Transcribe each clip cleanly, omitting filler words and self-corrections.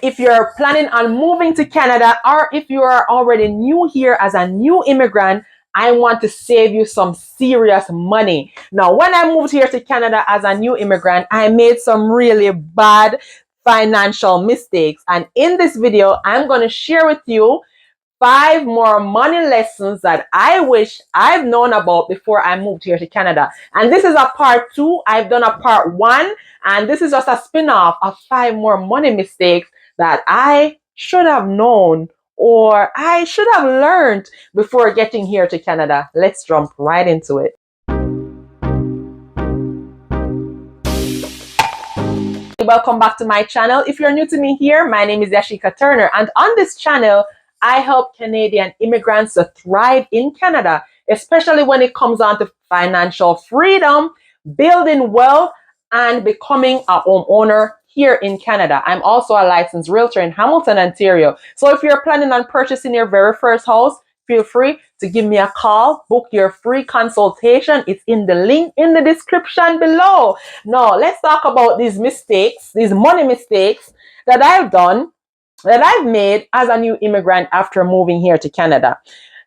If you're planning on moving to Canada, or if you are already new here as a new immigrant, I want to save you some serious money. Now, when I moved here to Canada as a new immigrant, I made some really bad financial mistakes. And in this video, I'm going to share with you 5 more money lessons that I wish I've known about before I moved here to Canada. And this is a part 2. I've done a part 1, and this is just a spin-off of 5 more money mistakes that I should have known or I should have learned before getting here to Canada. Let's jump right into it. Welcome back to my channel. If you're new to me here, my name is Yasheika Turner, and on this channel, I help Canadian immigrants to thrive in Canada, especially when it comes on to financial freedom, building wealth, and becoming a homeowner here in Canada. I'm also a licensed realtor in Hamilton, Ontario. So if you're planning on purchasing your very first house, feel free to give me a call, book your free consultation. It's in the link in the description below. Now, let's talk about these mistakes, these money mistakes that I've done, that I've made as a new immigrant after moving here to Canada.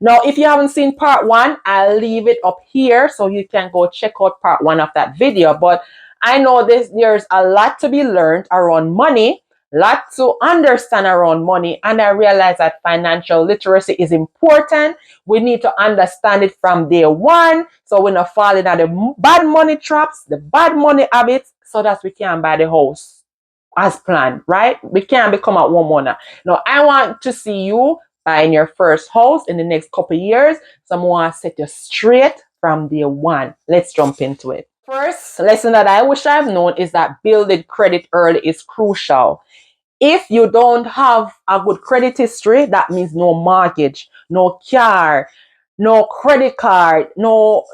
Now, if you haven't seen part 1, I'll leave it up here so you can go check out part 1 of that video. But I know there's a lot to be learned around money, lot to understand around money, and I realize that financial literacy is important. We need to understand it from day one, so we're not falling into the bad money traps, the bad money habits, so that we can buy the house as planned, right? We can't become a homeowner. Now, I want to see you buying your first house in the next couple of years. So I want to set you straight from day one. Let's jump into it. First lesson that I wish I've known is that building credit early is crucial. If you don't have a good credit history, that means no mortgage, no car, no credit card, no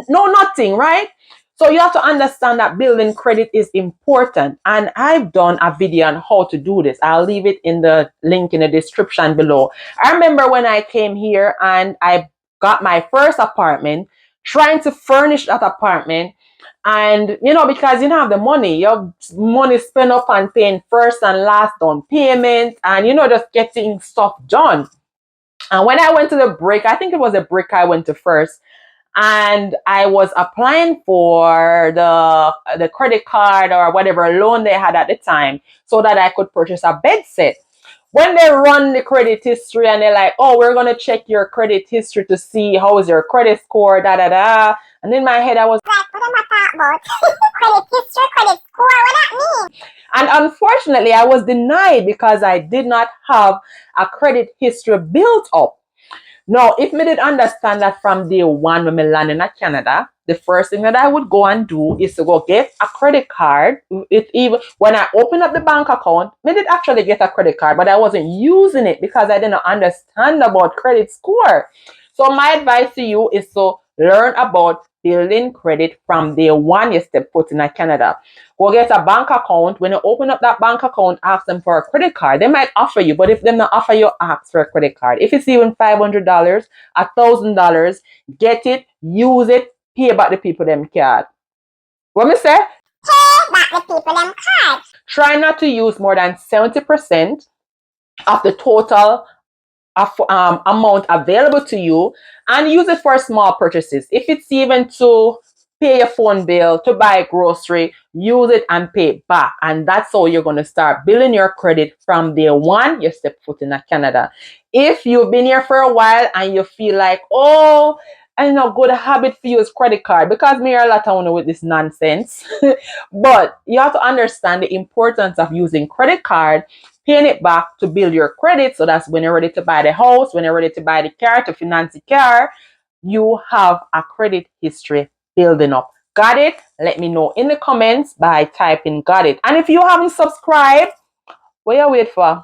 nothing, right? So you have to understand that building credit is important. And I've done a video on how to do this. I'll leave it in the link in the description below. I remember when I came here and I got my first apartment, trying to furnish that apartment. And, because you don't have the money, your money spent up on paying first and last down payment and, just getting stuff done. And when I went to the break, I think it was a break I went to first, and I was applying for the credit card or whatever loan they had at the time so that I could purchase a bed set. When they run the credit history and they're like, oh, we're going to check your credit history to see how is your credit score, da da da. And in my head, I was like, what am I talking about? Credit history, credit score, what that mean? And unfortunately, I was denied because I did not have a credit history built up. Now, if me did understand that from day one when me land in Canada, the first thing that I would go and do is to go get a credit card. Even when I open up the bank account, me did actually get a credit card, but I wasn't using it because I didn't understand about credit score. So my advice to you is to learn about building credit from day one you step foot in Canada. Go get a bank account. When you open up that bank account, ask them for a credit card. They might offer you, but if they don't offer you, ask for a credit card. If it's even $500, $1,000, get it, use it, pay back the people them card. What me say? Pay back the people them card. Try not to use more than 70% of the total amount available to you, and use it for small purchases. If it's even to pay your phone bill, to buy grocery, use it and pay it back. And that's how you're going to start building your credit from day one you step foot in Canada. If you've been here for a while and you feel like, oh, I know good habit for you is credit card, because me are a lot of with this nonsense. But you have to understand the importance of using credit card, paying it back to build your credit. So that's when you're ready to buy the house, when you're ready to buy the car, to finance the car, you have a credit history building up. Got it? Let me know in the comments by typing got it. And if you haven't subscribed, what you wait for?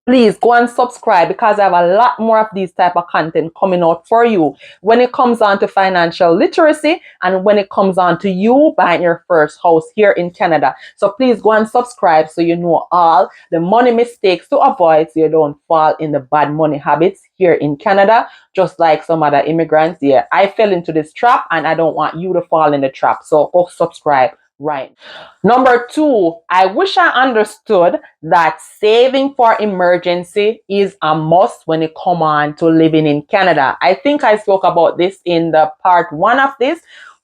Please go and subscribe, because I have a lot more of these type of content coming out for you when it comes on to financial literacy and when it comes on to you buying your first house here in Canada. So please go and subscribe so you know all the money mistakes to avoid, so you don't fall in the bad money habits here in Canada, just like some other immigrants. Yeah, I fell into this trap and I don't want you to fall in the trap. So go subscribe. Right. Number two, I wish I understood that saving for emergency is a must when it come on to living in Canada. I think I spoke about this in the part one of this,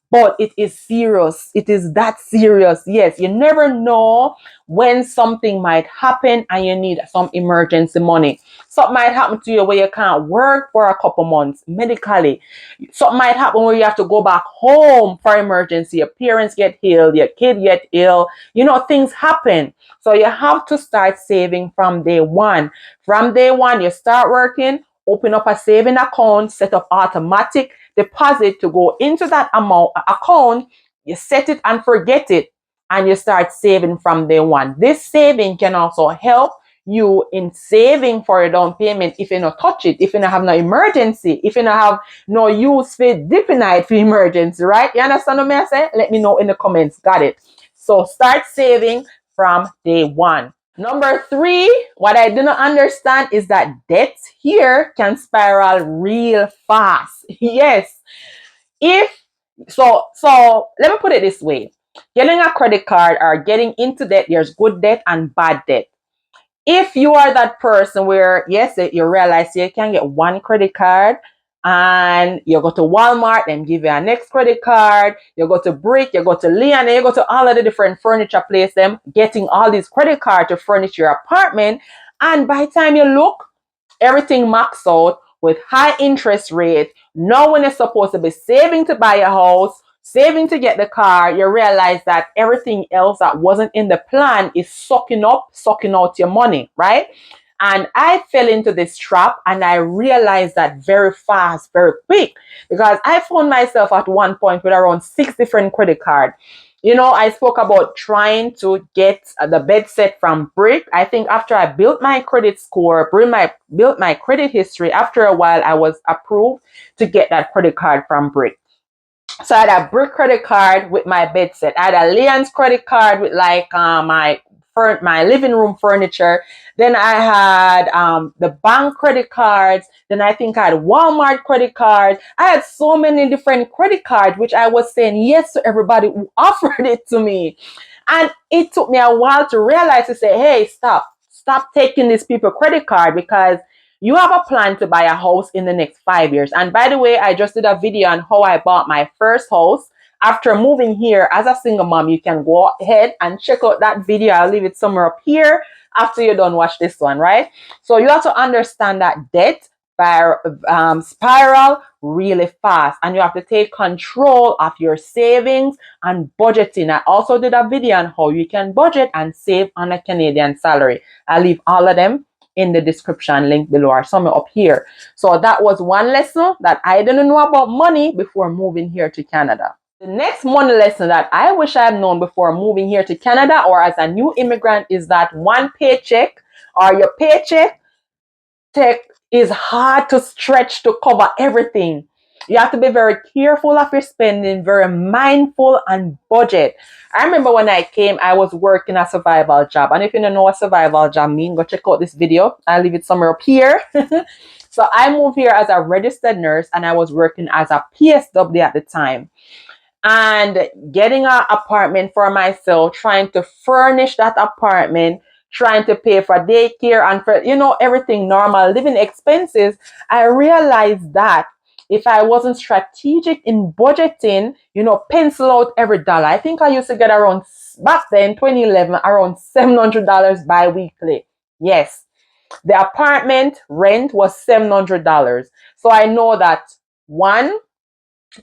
but it is serious. It is that serious. Yes, you never know when something might happen and you need some emergency money. Something might happen to you where you can't work for a couple months medically. Something might happen where you have to go back home for emergency. Your parents get ill, your kid get ill. Things happen. So you have to start saving from day one. From day one, you start working, open up a saving account, set up automatic deposit to go into that amount account. You set it and forget it, and you start saving from day one. This saving can also help you in saving for a down payment if you don't touch it, if you don't have no emergency, if you don't have no use for dipping for emergency, right? You understand what I say? Let me know in the comments. Got it. So start saving from day one. Number three, what I do not understand is that debt here can spiral real fast. Yes. If so let me put it this way. Getting a credit card or getting into debt, there's good debt and bad debt. If you are that person where, yes, you realize you can get one credit card and you go to Walmart and give you a next credit card, you go to Brick, you go to Leon, and you go to all of the different furniture places, them getting all these credit cards to furnish your apartment. And by the time you look, everything max out with high interest rate. Now when you're supposed to be saving to buy a house, saving to get the car, you realize that everything else that wasn't in the plan is sucking out your money, right? And I fell into this trap and I realized that very fast, very quick, because I found myself at one point with around 6 different credit cards. I spoke about trying to get the bed set from Brick. I think after I built my credit score, built my credit history, after a while I was approved to get that credit card from Brick. So I had a Brick credit card with my bed set. I had a Leon's credit card with like my living room furniture. Then I had the bank credit cards. Then I think I had Walmart credit cards. I had so many different credit cards, which I was saying yes to everybody who offered it to me. And it took me a while to realize to say, hey, stop taking these people credit card, because you have a plan to buy a house in the next 5 years. And by the way, I just did a video on how I bought my first house after moving here as a single mom. You can go ahead and check out that video. I'll leave it somewhere up here after you're done watch this one, right? So you have to understand that debt spiral really fast, and you have to take control of your savings and budgeting. I also did a video on how you can budget and save on a Canadian salary. I'll leave all of them in the description link below or somewhere up here. So that was one lesson that I didn't know about money before moving here to Canada. The next money lesson that I wish I had known before moving here to Canada or as a new immigrant is that one paycheck or your paycheck is hard to stretch to cover everything. You have to be very careful of your spending, very mindful and budget. I remember when I came, I was working a survival job. And if you don't know what survival job means, go check out this video. I'll leave it somewhere up here. So I moved here as a registered nurse and I was working as a PSW at the time. And getting an apartment for myself, trying to furnish that apartment, trying to pay for daycare and for, everything normal, living expenses, I realized that if I wasn't strategic in budgeting, pencil out every dollar. I think I used to get around, back then, 2011, around $700 bi-weekly. Yes. The apartment rent was $700. So I know that one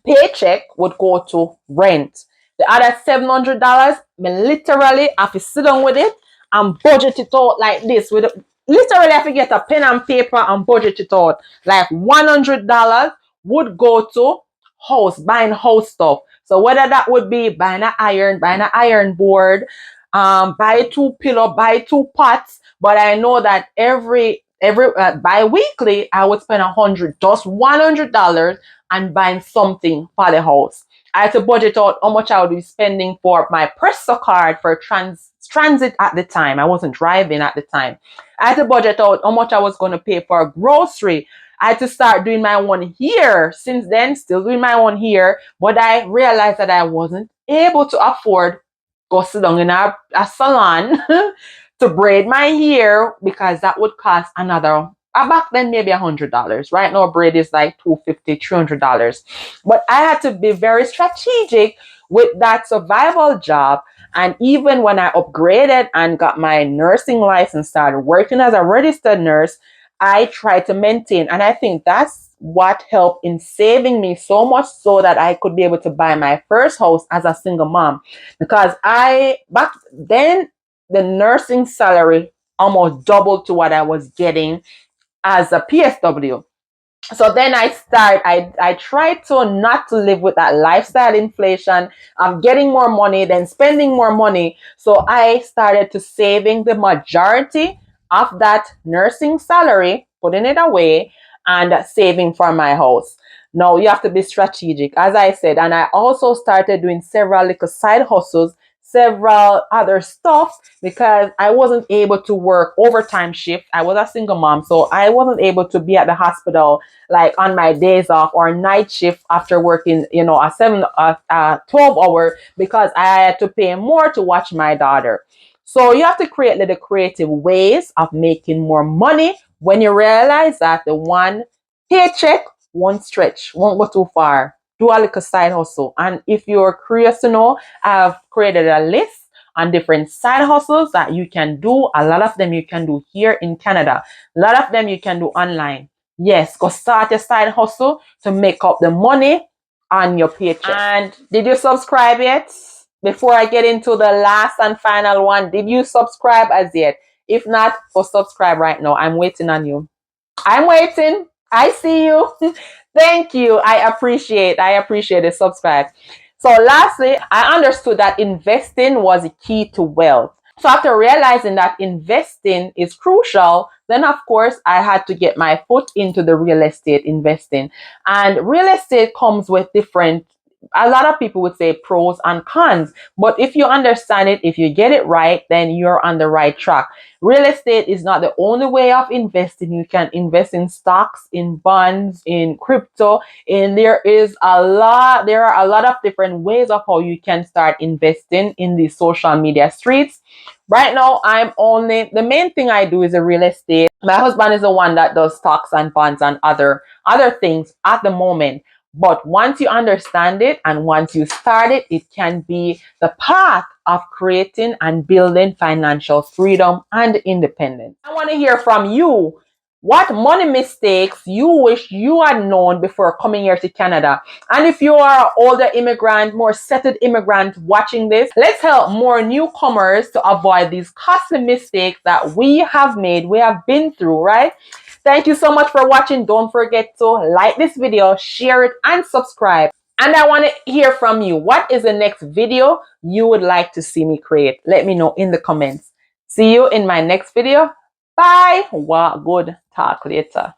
paycheck would go to rent. The other $700, me literally have to sit down with it and budget it out like this. Literally have to get a pen and paper and budget it out. Like $100 would go to buying house stuff. So whether that would be buying an iron board, buy 2 pillow, buy 2 pots. But I know that every bi-weekly I would spend $100 and buying something for the house. I had to budget out how much I would be spending for my Presto card for transit at the time. I wasn't driving at the time. I had to budget out how much I was going to pay for grocery. I had to start doing my own here. Since then, still doing my own here. But I realized that I wasn't able to afford go sit down in a salon to braid my hair, because that would cost another, back then maybe $100. Right now braid is like $250, $300. But I had to be very strategic with that survival job. And even when I upgraded and got my nursing license, started working as a registered nurse, I tried to maintain. And I think that's what helped in saving me so much, so that I could be able to buy my first house as a single mom. Because back then, the nursing salary almost doubled to what I was getting as a PSW. So then I tried to not to live with that lifestyle inflation of getting more money, then spending more money. So I started to saving the majority of that nursing salary, putting it away, and saving for my house. Now you have to be strategic, as I said, and I also started doing several little side hustles, several other stuff, because I wasn't able to work overtime shift. I was a single mom, so I wasn't able to be at the hospital like on my days off, or night shift after working, a 12 hour, because I had to pay more to watch my daughter. So you have to create little creative ways of making more money when you realize that the one paycheck won't stretch, won't go too far. Do a little side hustle. And if you're curious to know, I've created a list on different side hustles that you can do. A lot of them you can do here in Canada. A lot of them you can do online. Yes, go start a side hustle to make up the money on your paycheck. And did you subscribe yet? Before I get into the last and final one, did you subscribe as yet? If not, go subscribe right now. I'm waiting on you. I'm waiting. I see you. Thank you. I appreciate it. Subscribe. So lastly, I understood that investing was a key to wealth. So after realizing that investing is crucial, then of course I had to get my foot into the real estate investing. And real estate comes with different, a lot of people would say pros and cons, but if you understand it, if you get it right, then you're on the right track. Real estate is not the only way of investing. You can invest in stocks, in bonds, in crypto, and there are a lot of different ways of how you can start investing in the social media streets. Right now, the main thing I do is a real estate. My husband is the one that does stocks and bonds and other things at the moment. But once you understand it and once you start it, it can be the path of creating and building financial freedom and independence. I want to hear from you. What money mistakes you wish you had known before coming here to Canada? And if you are an older immigrant, more settled immigrant watching this, let's help more newcomers to avoid these costly mistakes that we have made, we have been through, right? Thank you so much for watching. Don't forget to like this video, share it, and subscribe. And I want to hear from you. What is the next video you would like to see me create? Let me know in the comments. See you in my next video. Bye. Wow, good talk later.